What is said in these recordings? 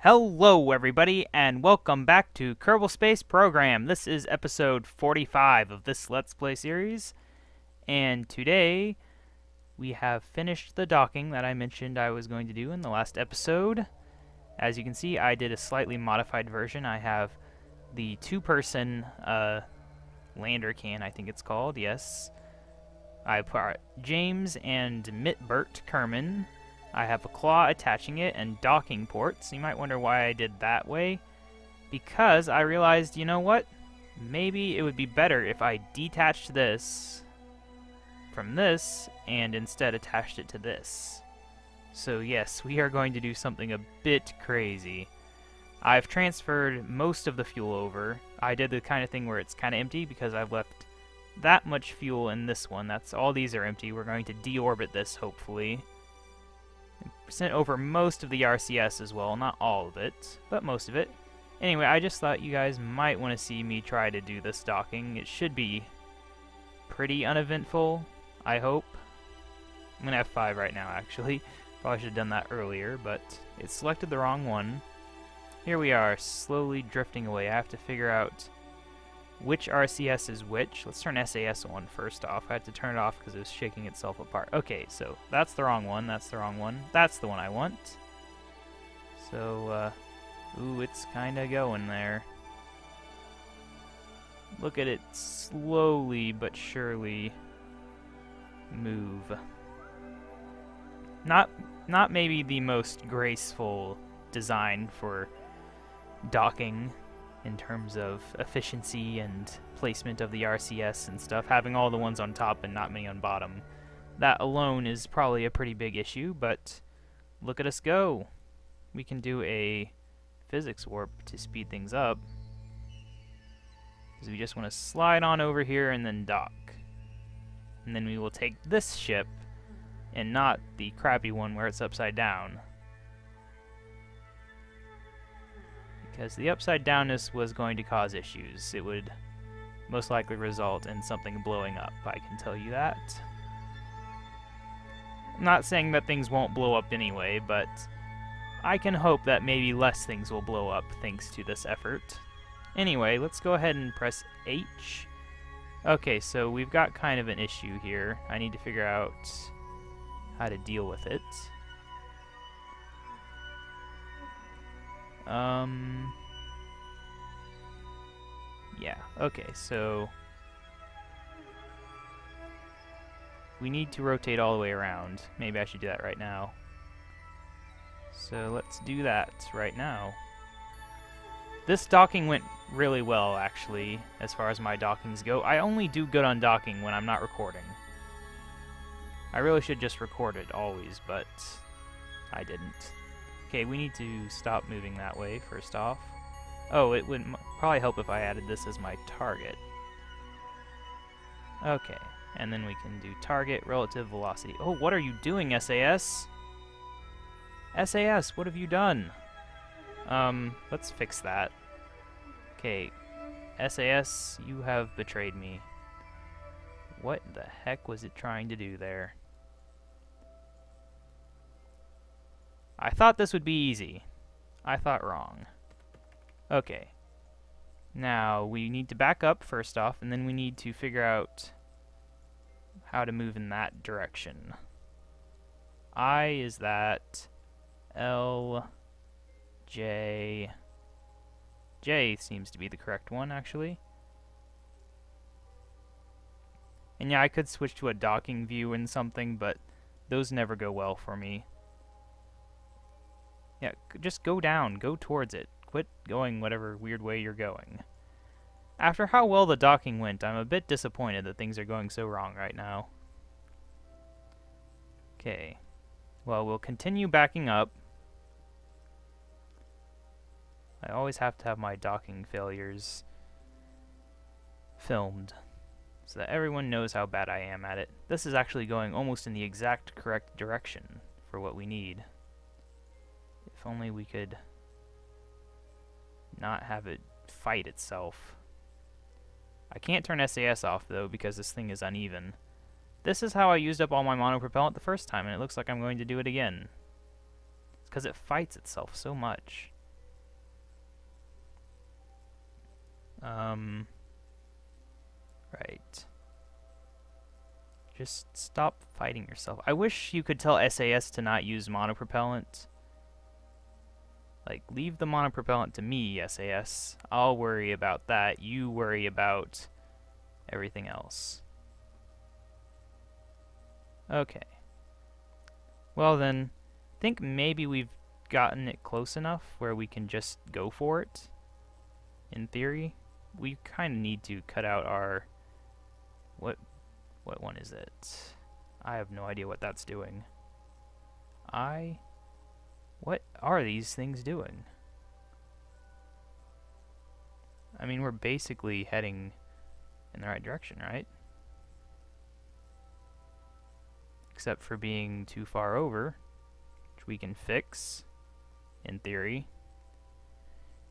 Hello, everybody, and welcome back to Kerbal Space Program. This is episode 45 of this Let's Play series, and today we have finished the docking that I mentioned I was going to do in the last episode. As you can see, I did a slightly modified version. I have the two-person lander can, I think it's called, yes. I put James and Kerbal Kerman. I have a claw attaching it and docking ports. You might wonder why I did that way. Because I realized, you know what? Maybe it would be better if I detached this from this and instead attached it to this. So yes, we are going to do something a bit crazy. I've transferred most of the fuel over. I did the kind of thing where it's kind of empty because I've left that much fuel in this one. That's all these are empty. We're going to deorbit this, hopefully. Sent over most of the RCS as well, not all of it, but most of it. Anyway, I just thought you guys might want to see me try to do this docking. It should be pretty uneventful, I hope. I'm going to F5 right now, actually. Probably should have done that earlier, but it selected the wrong one. Here we are, slowly drifting away. I have to figure out which RCS is which. Let's turn SAS on first off. I had to turn it off because it was shaking itself apart. Okay, so that's the wrong one. That's the wrong one. That's the one I want. So, ooh, it's kind of going there. Look at it slowly but surely move. Not maybe the most graceful design for docking in terms of efficiency and placement of the RCS and stuff, having all the ones on top and not many on bottom. That alone is probably a pretty big issue, but look at us go. We can do a physics warp to speed things up, because we just want to slide on over here and then dock. And then we will take this ship, and not the crappy one where it's upside down. Because the upside downness was going to cause issues. It would most likely result in something blowing up, I can tell you that. I'm not saying that things won't blow up anyway, but I can hope that maybe less things will blow up thanks to this effort. Anyway, let's go ahead and press H. Okay, so we've got kind of an issue here. I need to figure out how to deal with it. Yeah, okay, so we need to rotate all the way around. Maybe I should do that right now. So let's do that right now. This docking went really well, actually, as far as my dockings go. I only do good on docking when I'm not recording. I really should just record it always, but I didn't. Okay, we need to stop moving that way, first off. Oh, it would probably help if I added this as my target. Okay, and then we can do target, relative velocity. Oh, what are you doing, SAS? SAS, what have you done? Let's fix that. Okay, SAS, you have betrayed me. What the heck was it trying to do there? I thought this would be easy. I thought wrong. Okay. Now, we need to back up first off, and then we need to figure out how to move in that direction. I is that. L. J. J seems to be the correct one, actually. And yeah, I could switch to a docking view and something, but those never go well for me. Yeah, just go down. Go towards it. Quit going whatever weird way you're going. After how well the docking went, I'm a bit disappointed that things are going so wrong right now. Okay. Well, we'll continue backing up. I always have to have my docking failures filmed, so that everyone knows how bad I am at it. This is actually going almost in the exact correct direction for what we need. If only we could not have it fight itself. I can't turn SAS off, though, because this thing is uneven. This is how I used up all my monopropellant the first time, and it looks like I'm going to do it again. It's because it fights itself so much. Right. Just stop fighting yourself. I wish you could tell SAS to not use monopropellant. Like, leave the monopropellant to me, SAS. I'll worry about that. You worry about everything else. Okay. Well then, I think maybe we've gotten it close enough where we can just go for it. In theory, we kind of need to cut out our... What one is it? I have no idea what that's doing. What are these things doing? I mean, we're basically heading in the right direction, right? Except for being too far over, which we can fix, in theory.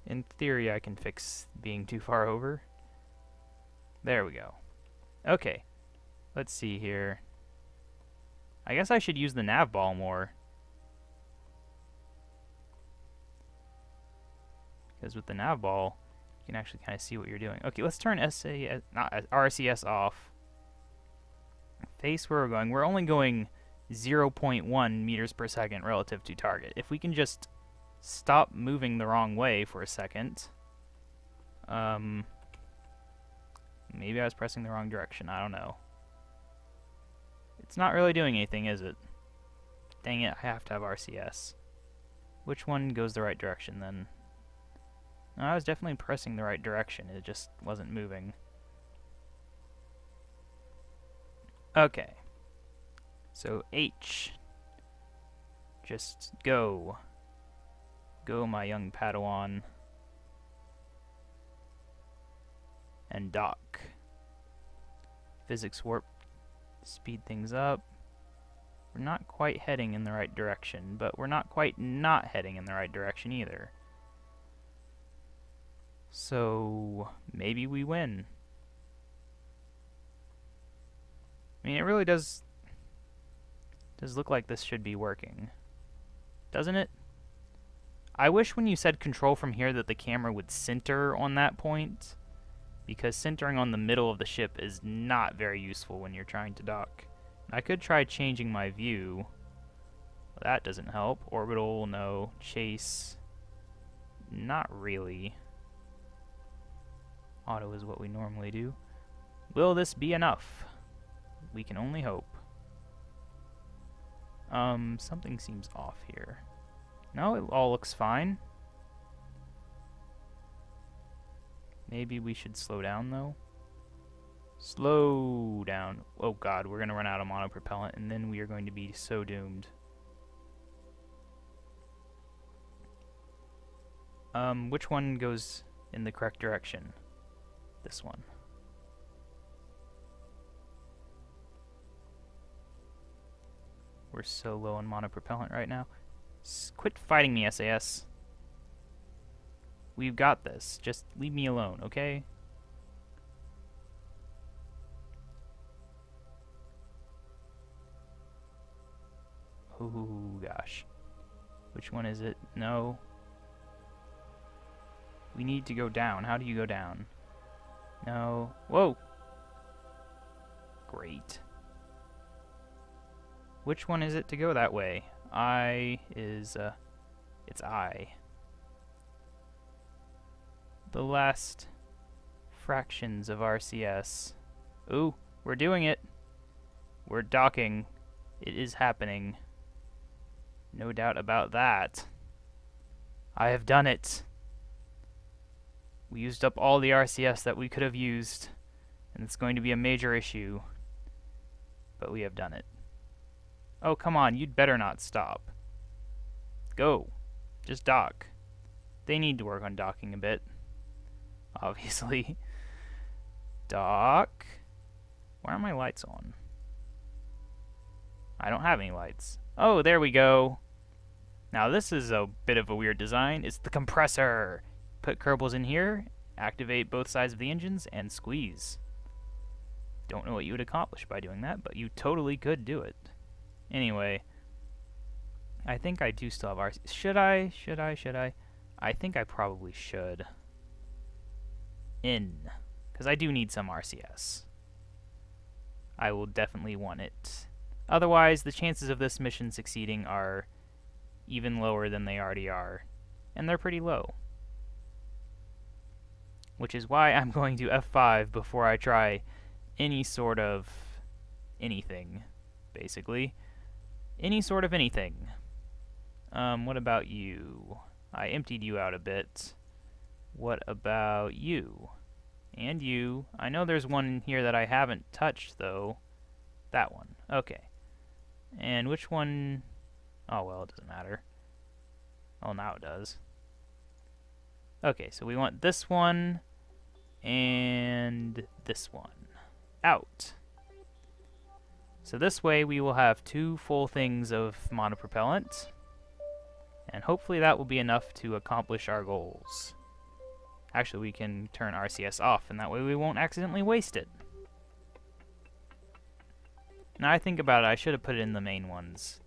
In theory, I can fix being too far over. There we go. Okay, let's see here. I guess I should use the nav ball more. Because with the nav ball, you can actually kind of see what you're doing. Okay, let's turn RCS off. Face where we're going. We're only going 0.1 meters per second relative to target. If we can just stop moving the wrong way for a second. Maybe I was pressing the wrong direction. I don't know. It's not really doing anything, is it? Dang it, I have to have RCS. Which one goes the right direction then? No, I was definitely pressing the right direction. It just wasn't moving. Okay. So H. Just go. Go, my young Padawan. And dock. Physics warp. Speed things up. We're not quite heading in the right direction, but we're not quite not heading in the right direction either. So maybe we win. I mean, it really does look like this should be working. Doesn't it? I wish when you said control from here that the camera would center on that point, because centering on the middle of the ship is not very useful when you're trying to dock. I could try changing my view. That doesn't help. Orbital, no. Chase, not really. Auto is what we normally do. Will this be enough? We can only hope. Something seems off here. No, it all looks fine. Maybe we should slow down, though. Slow down. Oh god, we're gonna run out of monopropellant, and then we are going to be so doomed. Which one goes in the correct direction? This one. We're so low on monopropellant right now. Quit fighting me, SAS. We've got this. Just leave me alone, okay? Oh, gosh. Which one is it? No. We need to go down. How do you go down? No. Whoa! Great. Which one is it to go that way? It's I. The last fractions of RCS. Ooh, we're doing it. We're docking. It is happening. No doubt about that. I have done it. We used up all the RCS that we could have used, and it's going to be a major issue. But we have done it. Oh, come on, you'd better not stop. Go. Just dock. They need to work on docking a bit. Obviously. Dock. Why are my lights on? I don't have any lights. Oh, there we go. Now this is a bit of a weird design. It's the compressor. Put Kerbals in here, activate both sides of the engines, and squeeze. Don't know what you would accomplish by doing that, but you totally could do it. Anyway, I think I do still have RC. Should I? I think I probably should. in, because I do need some RCS. I will definitely want it. Otherwise, the chances of this mission succeeding are even lower than they already are, and they're pretty low. Which is why I'm going to F5 before I try any sort of anything, basically. Any sort of anything. What about you? I emptied you out a bit. What about you? And you. I know there's one in here that I haven't touched, though. That one. Okay. And which one? Oh, well, it doesn't matter. Oh, now it does. Okay, so we want this one and this one. Out. So this way we will have 2 full things of monopropellant, and hopefully that will be enough to accomplish our goals. Actually, we can turn RCS off, and that way we won't accidentally waste it. Now I think about it, I should have put it in the main ones,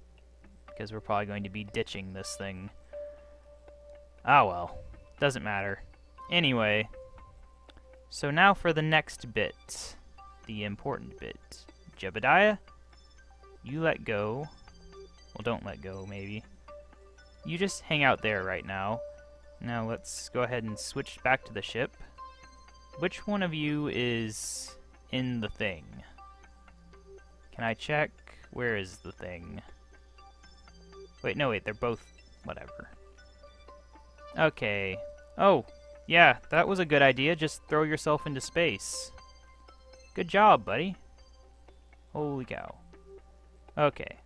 because we're probably going to be ditching this thing. Ah well, doesn't matter. Anyway, so now for the next bit, the important bit. Jebediah, you let go. Well, don't let go, maybe. You just hang out there right now. Now let's go ahead and switch back to the ship. Which one of you is in the thing? Can I check? Where is the thing? Wait, no, wait, they're both... whatever. Okay. Oh, yeah, that was a good idea. Just throw yourself into space. Good job, buddy. Holy cow. Okay.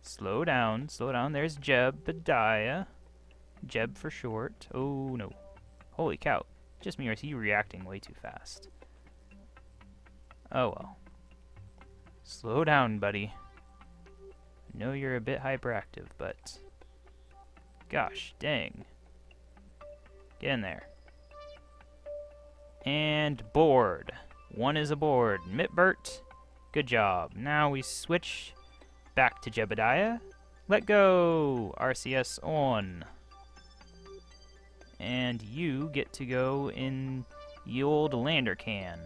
Slow down, slow down. There's Jebediah. Jeb for short. Oh, no. Holy cow. Just me, or is he reacting way too fast? Oh, well. Slow down, buddy. I know you're a bit hyperactive, but... gosh, dang. Get in there. And board. One is aboard. Mitbert, good job. Now we switch back to Jebediah. Let go. RCS on. And you get to go in the old lander can.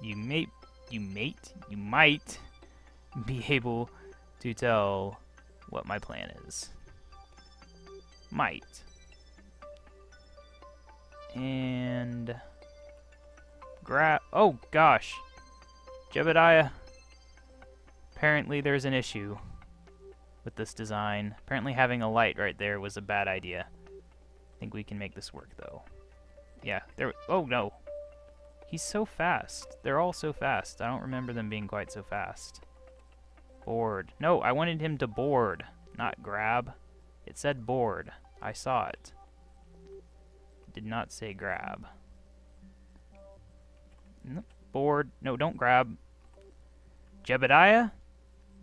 You might be able to tell what my plan is. Might. And grab. Oh gosh, Jebediah. Apparently there's an issue with this design. Apparently having a light right there was a bad idea. I think we can make this work though. Yeah, there. Oh no. He's so fast. They're all so fast. I don't remember them being quite so fast. Board. No, I wanted him to board, not grab. It said board. I saw it. It did not say grab. Nope. Board. No, don't grab. Jebediah,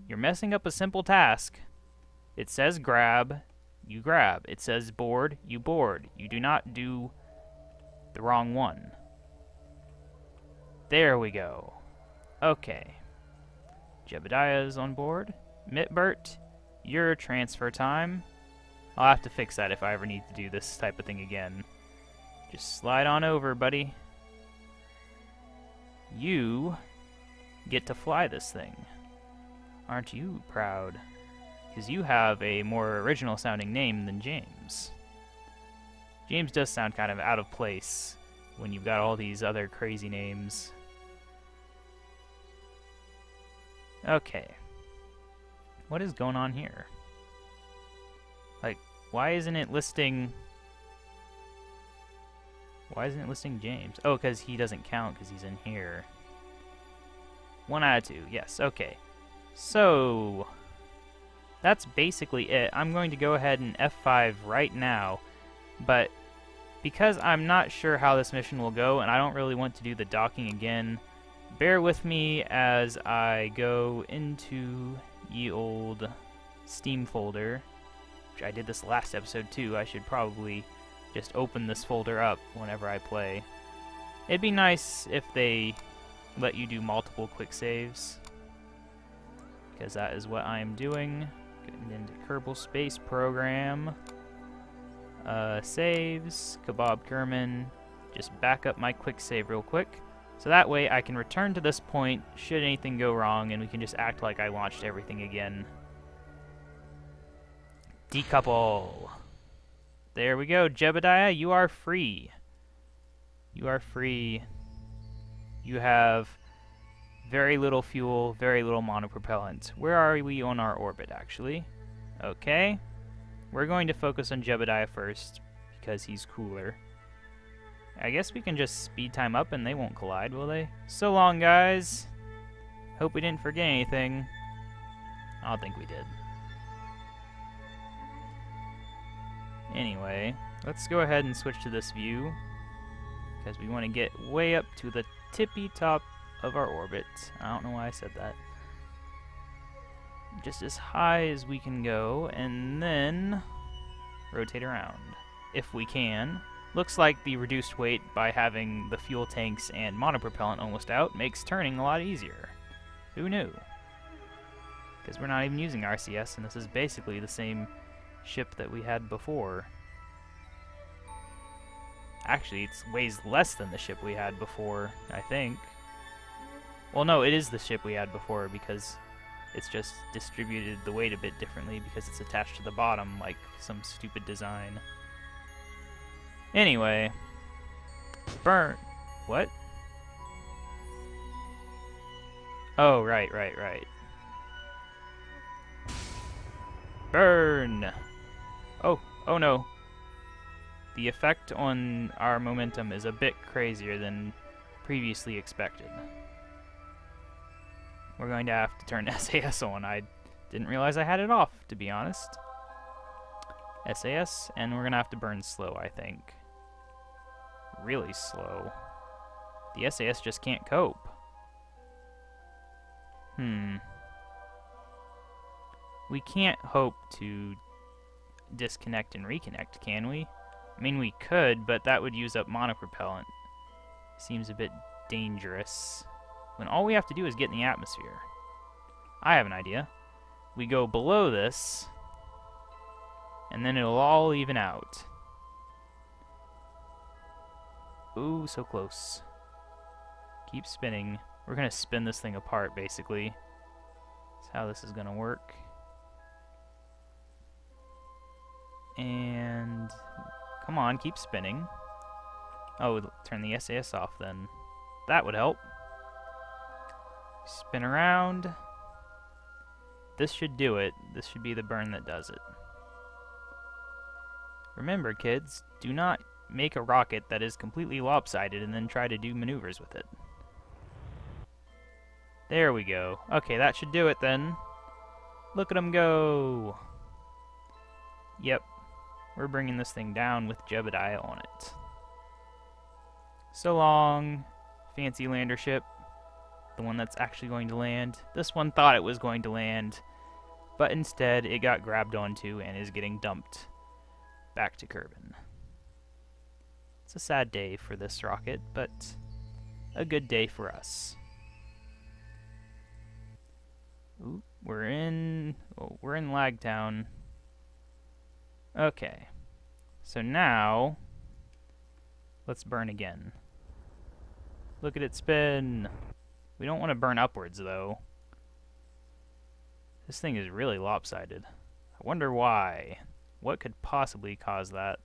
you're messing up a simple task. It says grab, you grab. It says board, you board. You do not do the wrong one. There we go. Okay. Jebediah is on board. Mitbert, your transfer time. I'll have to fix that if I ever need to do this type of thing again. Just slide on over, buddy. You get to fly this thing. Aren't you proud? Because you have a more original sounding name than James. James does sound kind of out of place when you've got all these other crazy names. Okay. What is going on here? Like, why isn't it listing... why isn't it listing James? Oh, because he doesn't count because he's in here. 1 out of 2. Yes, okay. So, that's basically it. I'm going to go ahead and F5 right now, but because I'm not sure how this mission will go, and I don't really want to do the docking again, bear with me as I go into ye old Steam folder, which I did this last episode too. I should probably just open this folder up whenever I play. It'd be nice if they let you do multiple quick saves, because that is what I'm doing. Getting into Kerbal Space Program. Saves, KaBob Kerman. Just back up my quick save real quick. So that way I can return to this point should anything go wrong, and we can just act like I launched everything again. Decouple. There we go. Jebediah, you are free. You are free. You have very little fuel, very little monopropellant. Where are we on our orbit, actually? Okay. We're going to focus on Jebediah first, because he's cooler. I guess we can just speed time up and they won't collide, will they? So long, guys. Hope we didn't forget anything. I don't think we did. Anyway, let's go ahead and switch to this view, because we want to get way up to the tippy top of our orbit. I don't know why I said that. Just as high as we can go, and then rotate around, if we can. Looks like the reduced weight by having the fuel tanks and monopropellant almost out makes turning a lot easier. Who knew? Because we're not even using RCS, and this is basically the same ship that we had before. Actually, it weighs less than the ship we had before, I think. Well, no, it is the ship we had before, because it's just distributed the weight a bit differently because it's attached to the bottom like some stupid design. Anyway. Burn. What? Oh, right. Burn! Oh no. The effect on our momentum is a bit crazier than previously expected. We're going to have to turn SAS on. I didn't realize I had it off, to be honest. SAS, and we're going to have to burn slow, I think. Really slow. The SAS just can't cope. We can't hope to disconnect and reconnect, can we? I mean, we could, but that would use up monopropellant. Seems a bit dangerous, when all we have to do is get in the atmosphere. I have an idea. We go below this, and then it'll all even out. Ooh, so close. Keep spinning. We're gonna spin this thing apart, basically. That's how this is gonna work. And come on, keep spinning. Oh, turn the SAS off then. That would help. Spin around. This should do it. This should be the burn that does it. Remember, kids, do not make a rocket that is completely lopsided and then try to do maneuvers with it. There we go. Okay, that should do it then. Look at them go. Yep. We're bringing this thing down with Jebediah on it. So long, fancy lander ship. The one that's actually going to land. This one thought it was going to land, but instead it got grabbed onto and is getting dumped back to Kerbin. It's a sad day for this rocket, but a good day for us. Ooh, we're in Lagtown. Okay, so now let's burn again. Look at it spin. We don't want to burn upwards, though. This thing is really lopsided. I wonder why. What could possibly cause that?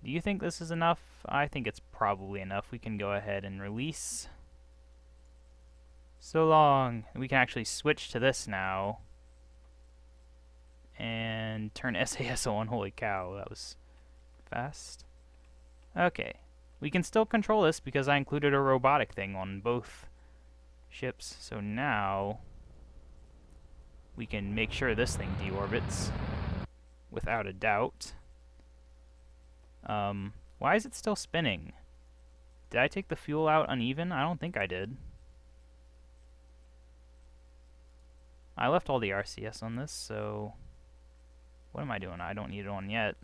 Do you think this is enough? I think it's probably enough. We can go ahead and release. So long. We can actually switch to this now. And turn SAS on. Holy cow, that was fast. Okay. We can still control this because I included a robotic thing on both ships. So now we can make sure this thing deorbits without a doubt. Why is it still spinning? Did I take the fuel out uneven? I don't think I did. I left all the RCS on this, so what am I doing? I don't need it on yet.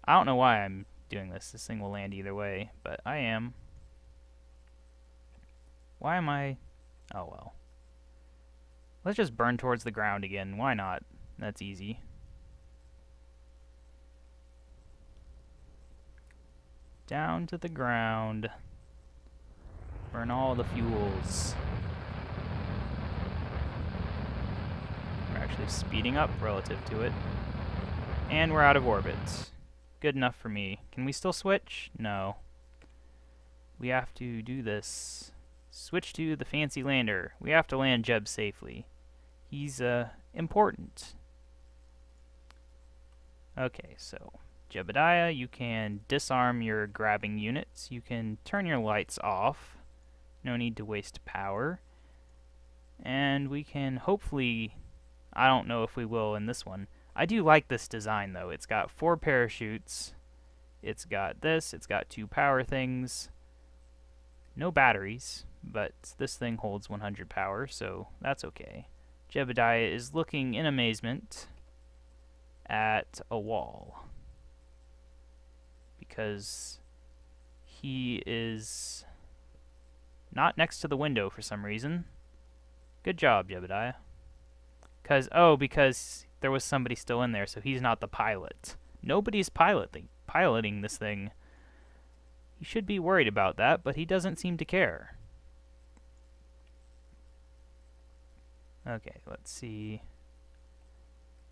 I don't know why I'm doing this. This thing will land either way, but I am. Why am I? Oh well. Let's just burn towards the ground again. Why not? That's easy. Down to the ground. Burn all the fuels. We're actually speeding up relative to it. And we're out of orbit. Good enough for me. Can we still switch? No. We have to do this. Switch to the fancy lander. We have to land Jeb safely. He's, important. Okay, so Jebediah, you can disarm your grabbing units. You can turn your lights off. No need to waste power. And we can hopefully, I don't know if we will in this one. I do like this design though. It's got 4 parachutes. It's got this. It's got 2 power things. No batteries, but this thing holds 100 power, so that's okay. Jebediah is looking in amazement at a wall because he is not next to the window for some reason. Good job, Jebediah. Because there was somebody still in there, so he's not the pilot. Nobody's piloting this thing. He should be worried about that, but he doesn't seem to care. Okay, let's see.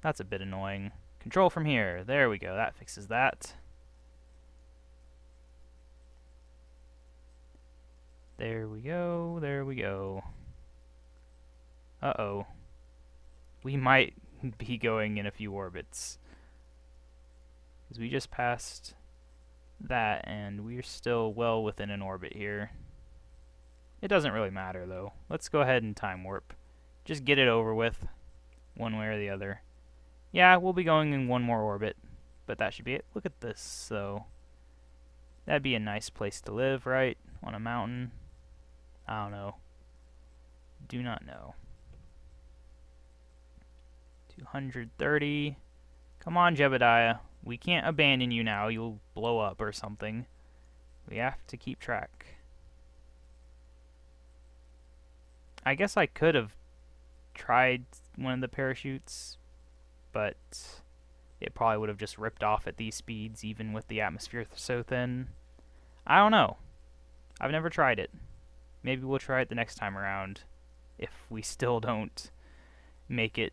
That's a bit annoying. Control from here. There we go. That fixes that. There we go. There we go. Uh-oh. We might be going in a few orbits. Because we just passed that, and we're still well within an orbit here. It doesn't really matter, though. Let's go ahead and time warp. Just get it over with, one way or the other. Yeah, we'll be going in one more orbit, but that should be it. Look at this, though. That'd be a nice place to live, right? On a mountain. I don't know. Do not know. 230. Come on, Jebediah. We can't abandon you now. You'll blow up or something. We have to keep track. I guess I could have tried one of the parachutes, but it probably would have just ripped off at these speeds, even with the atmosphere so thin. I don't know. I've never tried it. Maybe we'll try it the next time around, if we still don't make it,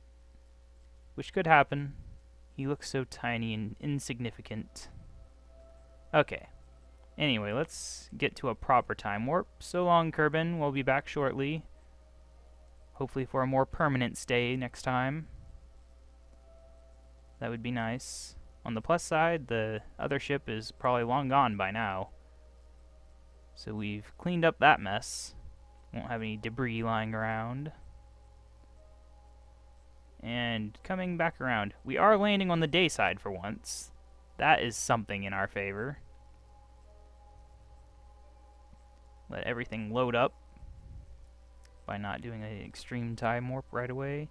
which could happen. He looks so tiny and insignificant. Okay. Anyway, let's get to a proper time warp. So long, Kerbin. We'll be back shortly. Hopefully for a more permanent stay next time. That would be nice. On the plus side, the other ship is probably long gone by now. So we've cleaned up that mess. Won't have any debris lying around. And coming back around, we are landing on the day side for once. That is something in our favor. Let everything load up by not doing an extreme time warp right away.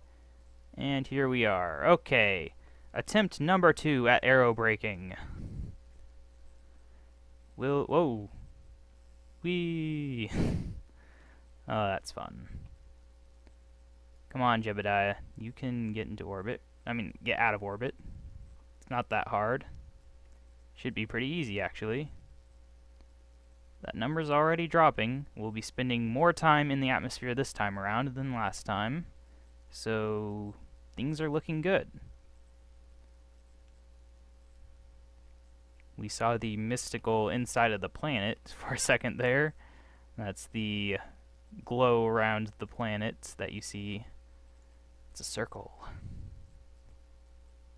And here we are. Okay. Attempt number 2 at aero braking. Whoa. Whee! Oh, that's fun. Come on, Jebediah. You can get into orbit. Get out of orbit. It's not that hard. Should be pretty easy, actually. That number's already dropping. We'll be spending more time in the atmosphere this time around than last time. So, things are looking good. We saw the mystical inside of the planet for a second there. That's the glow around the planet that you see. It's a circle.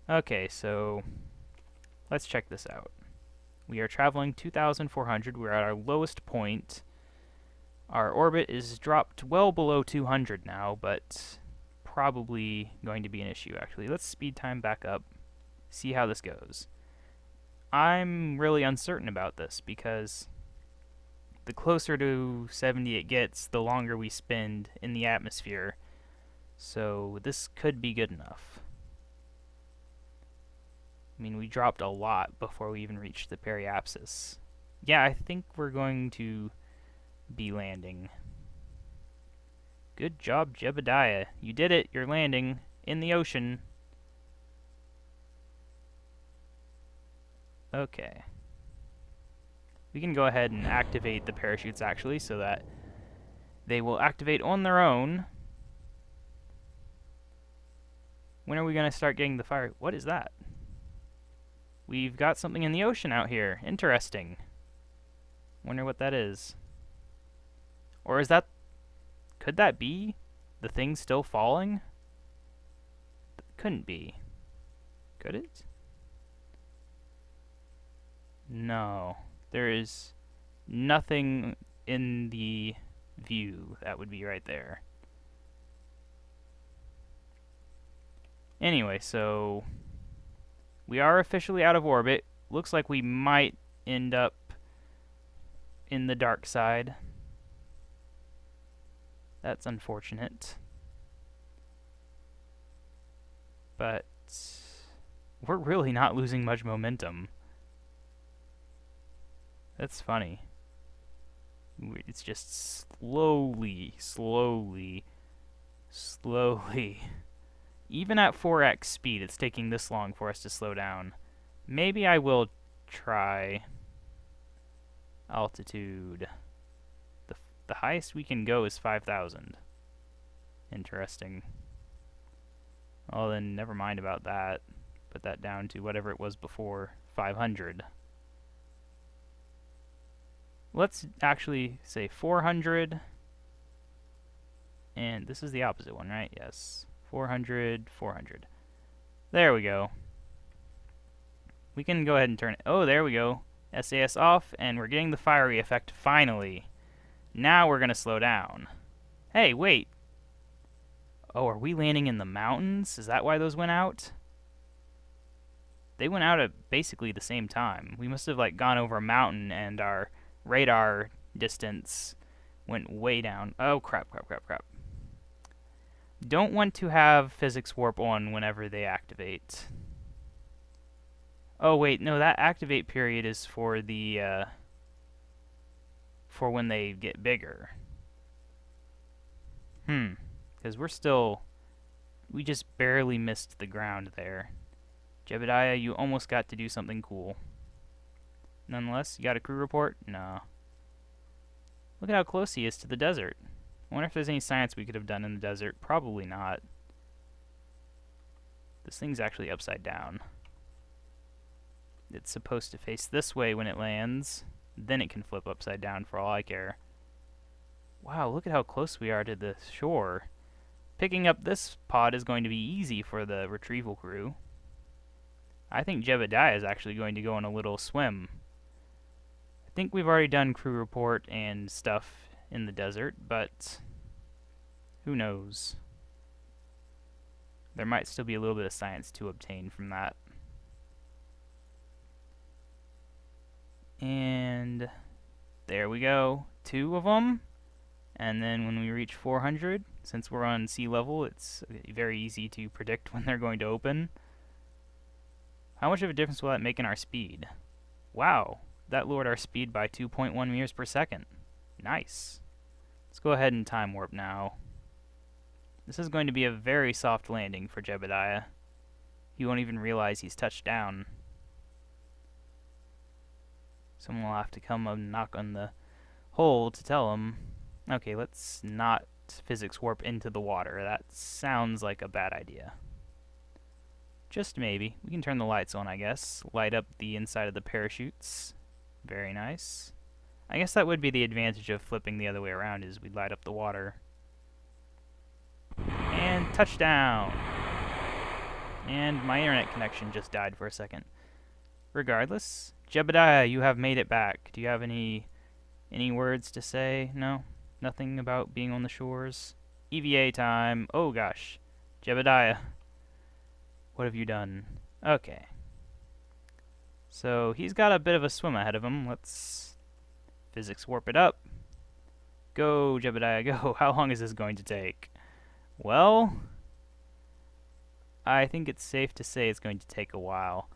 Okay, so let's check this out. We are traveling 2,400. We're at our lowest point. Our orbit is dropped well below 200 now, but probably going to be an issue, actually. Let's speed time back up, see how this goes. I'm really uncertain about this because the closer to 70 it gets, the longer we spend in the atmosphere. So this could be good enough. We dropped a lot before we even reached the periapsis. Yeah, I think we're going to be landing. Good job, Jebediah. You did it. You're landing in the ocean. Okay. We can go ahead and activate the parachutes, actually, so that they will activate on their own. When are we going to start getting the fire? What is that? We've got something in the ocean out here. Interesting. Wonder what that is. Or is that... Could that be the thing still falling? Couldn't be. Could it? No. There is nothing in the view. That would be right there. Anyway, so we are officially out of orbit. Looks like we might end up in the dark side. That's unfortunate. But we're really not losing much momentum. That's funny. It's just slowly. Even at 4x speed, it's taking this long for us to slow down. Maybe I will try altitude. The highest we can go is 5,000. Interesting. Well, then never mind about that. Put that down to whatever it was before, 500. Let's actually say 400. And this is the opposite one, right? Yes. 400, 400. There we go. We can go ahead and turn it. Oh, there we go. SAS off, and we're getting the fiery effect finally. Now we're going to slow down. Hey, wait. Oh, are we landing in the mountains? Is that why those went out? They went out at basically the same time. We must have like gone over a mountain and our radar distance went way down. Oh, crap. Don't want to have physics warp on whenever they activate. Oh, wait, no, that activate period is for the, for when they get bigger. Because we just barely missed the ground there. Jebediah, you almost got to do something cool. Nonetheless, you got a crew report? No. Look at how close he is to the desert. I wonder if there's any science we could have done in the desert. Probably not. This thing's actually upside down. It's supposed to face this way when it lands. Then it can flip upside down for all I care. Wow, look at how close we are to the shore. Picking up this pod is going to be easy for the retrieval crew. I think Jebediah is actually going to go on a little swim. I think we've already done crew report and stuff in the desert, but who knows? There might still be a little bit of science to obtain from that. And there we go. 2 of them. And then when we reach 400, since we're on sea level, it's very easy to predict when they're going to open. How much of a difference will that make in our speed? Wow, that lowered our speed by 2.1 meters per second. Nice. Let's go ahead and time warp now. This is going to be a very soft landing for Jebediah. He won't even realize he's touched down. Someone will have to come and knock on the hole to tell him. Okay, let's not physics warp into the water. That sounds like a bad idea. Just maybe. We can turn the lights on, I guess. Light up the inside of the parachutes. Very nice. I guess that would be the advantage of flipping the other way around, is we'd light up the water. And touchdown! And my internet connection just died for a second. Regardless, Jebediah, you have made it back. Do you have any words to say? No? Nothing about being on the shores? EVA time. Oh gosh. Jebediah. What have you done? Okay. So he's got a bit of a swim ahead of him. Let's physics warp it up. Go, Jebediah, go. How long is this going to take? Well, I think it's safe to say it's going to take a while.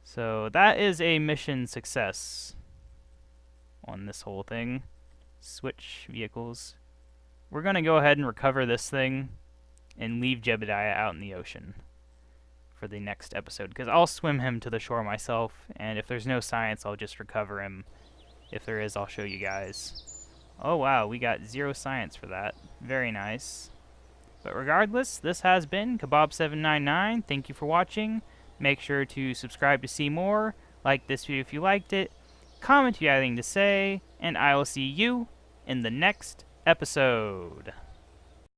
So that is a mission success on this whole thing. Switch vehicles. We're going to go ahead and recover this thing and leave Jebediah out in the ocean for the next episode, because I'll swim him to the shore myself, and if there's no science, I'll just recover him If there is, I'll show you guys. Oh wow, we got 0 science for that. Very nice. But regardless, this has been KaBob799. Thank you for watching. Make sure to subscribe to see more. Like this video if you liked it. Comment if you have anything to say. And I will see you in the next episode.